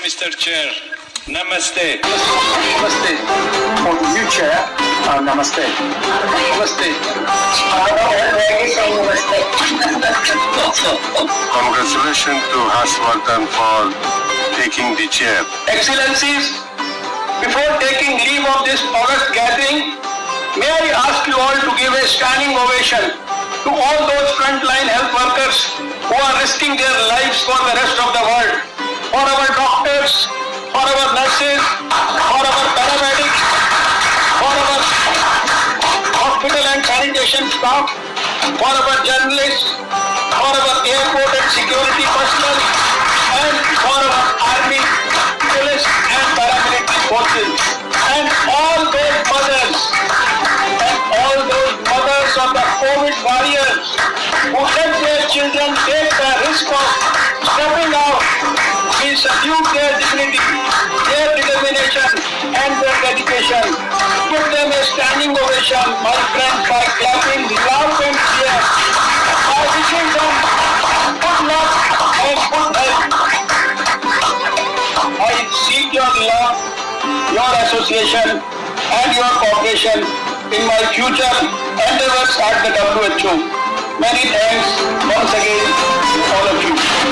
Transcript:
Mr. Chair. Namaste. Namaste. For the new chair, namaste. Namaste. Congratulations to Harshvardhan for taking the chair. Excellencies, before taking leave of this august gathering, may I ask you all to give a standing ovation to all those frontline health workers who are risking their lives for the rest of the world, for our doctors, for our nurses, for our paramedics, for our hospital and sanitation staff, for our journalists, for our airport and security personnel, and for our army, police and paramilitary forces, and all those mothers of the COVID warriors who let their children take the risk of stepping out. We salute their dignity, their determination and their dedication. Give them a standing ovation, my friends, by clapping loud and clear, by wishing them good luck and good health. I seek your love, your association and your cooperation in my future endeavors at the WHO. Many thanks once again to all of you.